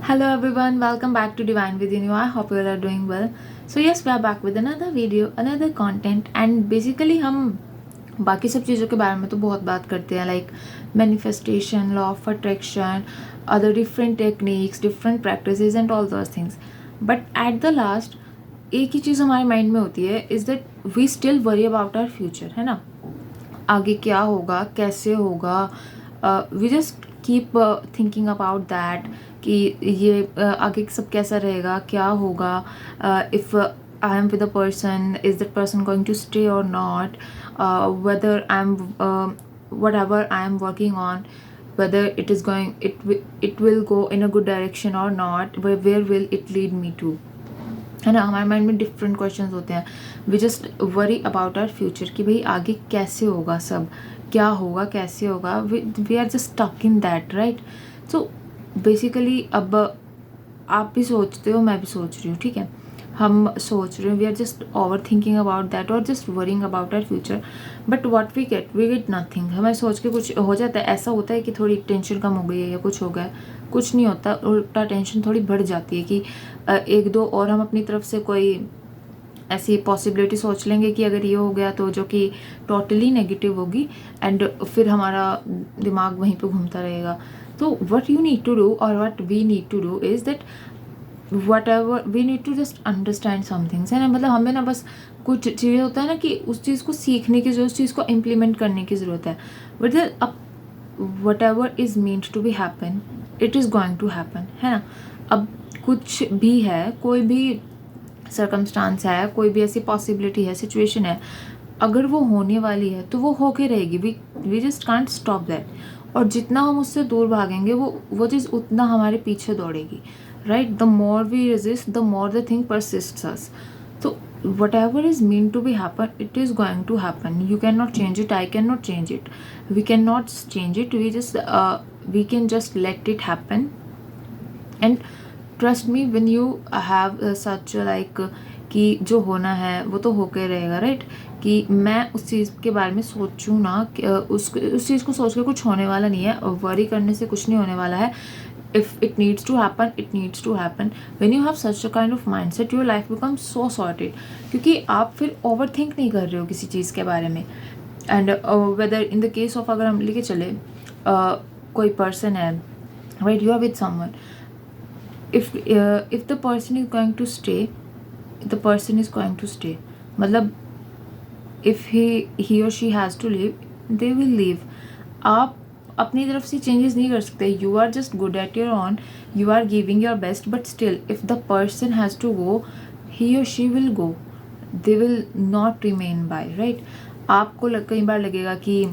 Hello everyone, welcome back to Divine Within You. I hope you all are doing well. So yes, we are back with another video, another content and basically हम बाकी सब चीज़ों के बारे में तो बहुत बात करते हैं like manifestation, law of attraction, other different techniques, different practices and all those things. But at the last एक ही चीज़ हमारे माइंड में होती है is that we still worry about our future, है ना? आगे क्या होगा, कैसे होगा, we just keep thinking about that कि ये आगे सब कैसा रहेगा, क्या होगा, if I am with a person, is that person going to stay और not, whether I am whatever I am working on, whether it will go in a good direction or not, where will it lead me to, है ना? हमारे mind में different questions होते हैं. We just worry about our future कि भाई आगे कैसे होगा, सब क्या होगा, कैसे होगा. We are just stuck in that, right? So basically अब आप भी सोचते हो, मैं भी सोच रही हूँ, ठीक है? हम सोच रहे हैं, we are just over thinking about that और just worrying about our future. But what we get nothing. हमें सोच के कुछ हो जाता है, ऐसा होता है कि थोड़ी टेंशन कम हो गई है या कुछ हो गया. कुछ नहीं होता, उल्टा टेंशन थोड़ी बढ़ जाती है कि एक दो और हम अपनी तरफ से कोई ऐसी पॉसिबिलिटी सोच लेंगे कि अगर ये हो गया तो, जो कि टोटली नेगेटिव होगी एंड फिर हमारा दिमाग वहीं पे घूमता रहेगा. तो what you need to do और what we need to do is that whatever we need to just understand some things, है ना? मतलब हमें ना बस कुछ चीज़ें होता है ना कि उस चीज़ को सीखने की ज़रूरत, उस चीज़ को इम्प्लीमेंट करने की ज़रूरत है. बट अब whatever is meant to be happen, it is going to happen, है ना? अब कुछ भी है, कोई भी सर्कमस्टांस है, कोई भी ऐसी पॉसिबिलिटी है, सिचुएशन है, अगर वो होने वाली है तो वो होके रहेगी. We just can't stop that. और जितना हम उससे दूर भागेंगे वो चीज़ उतना हमारे पीछे दौड़ेगी, right? The more we resist, the more the thing persists us. तो whatever is meant to be happen, it is going to happen. You cannot change it, I cannot change it, we cannot change it. We can just let it happen. And trust me, when you have such like कि जो होना है वो तो होके रहेगा, right? कि मैं उस चीज़ के बारे में सोचूँ ना, उस चीज़ को सोच के कुछ होने वाला नहीं है, वरी करने से कुछ नहीं होने वाला है. If it needs to happen, it needs to happen. When you have such a kind of mindset, your life becomes so sorted. क्योंकि आप फिर ओवर थिंक नहीं कर रहे हो किसी चीज़ के बारे में. And whether in the case of, अगर हम लेके चले कोई पर्सन है, right? You are with someone. if the person is going to stay, the person is going to stay. मतलब if he or she has to leave, they will leave. आप अपनी तरफ से चेंजेस नहीं कर सकते. You are just good at your own, you are giving your best, but still if the person has to go, he और she will go, they will not remain by, right? आपको कई बार लगेगा कि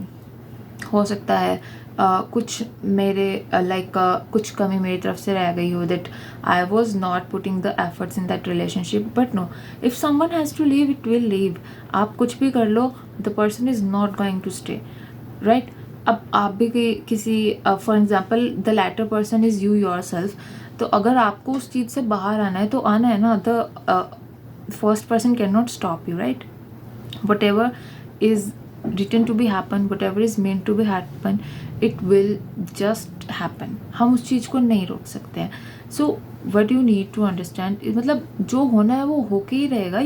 हो सकता है कुछ मेरे कुछ कमी मेरी तरफ से रह गई हो, that I was not putting the efforts in that relationship. But no, if someone has to leave, it will leave. आप कुछ भी कर लो, the person is not going to stay, right? अब आप भी किसी for example the latter person is you yourself. तो अगर आपको उस चीज़ से बाहर आना है तो आना है ना. The first person can not stop you, right? What ever is written to be happen, whatever is meant to be happen, it will just happen. हम उस चीज़ को नहीं रोक सकते हैं. So what you need to understand, मतलब जो होना है वो होके ही रहेगा.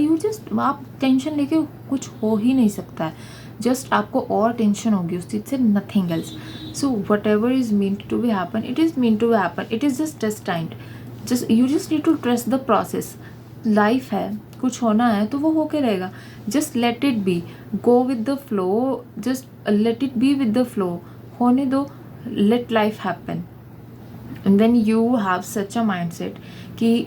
आप टेंशन लेके कुछ हो ही नहीं सकता है. जस्ट आपको और टेंशन होगी उस चीज़ से, nothing else. So whatever is meant to be happen, it is meant to be happen. It is just destined. You just need to trust the process. Life है, कुछ होना है तो वो होके रहेगा. Just let it be, go with the flow, just let it be with the flow. होने दो, let life happen. And when you have such a mindset कि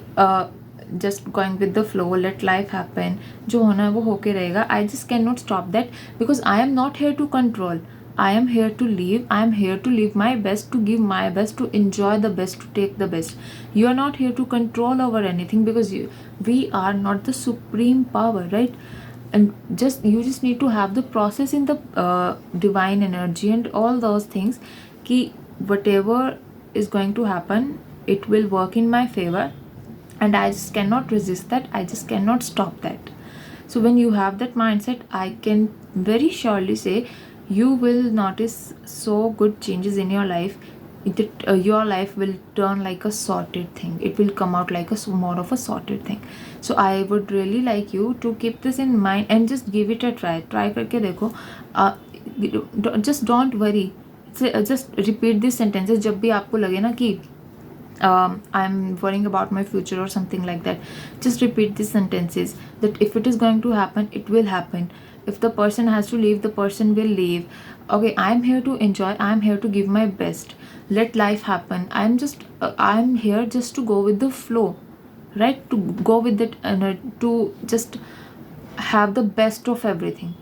just going with the flow, let life happen, जो होना है वो होके रहेगा. I just can not stop that because I am not here to control. I am here to live. I am here to live my best, to give my best, to enjoy the best, to take the best. You are not here to control over anything because we are not the supreme power, right? And you just need to have the process in the divine energy and all those things. Ki whatever is going to happen, it will work in my favor, and I just cannot resist that. I just cannot stop that. So when you have that mindset, I can very surely say you will notice so good changes in your life. your life will turn like a sorted thing. It will come out like more of a sorted thing. So I would really like you to keep this in mind and just give it a try करके देखो. Just don't worry. Just repeat these sentences जब भी आपको लगे ना कि I'm worrying about my future or something like that. Just repeat these sentences that if it is going to happen, it will happen. If the person has to leave, the person will leave. Okay, I'm here to enjoy. I'm here to give my best. Let life happen. I'm here just to go with the flow, right? To go with it and to just have the best of everything.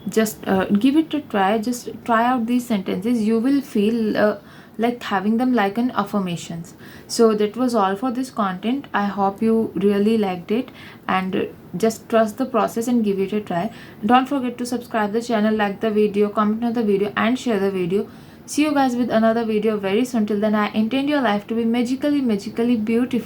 Just give it a try. Just try out these sentences. You will feel like having them like an affirmations. So that was all for this content. I hope you really liked it, and just trust the process and give it a try. Don't forget to subscribe the channel, like the video, comment on the video, and share the video. See you guys with another video very soon. Till then, I intend your life to be magically beautiful.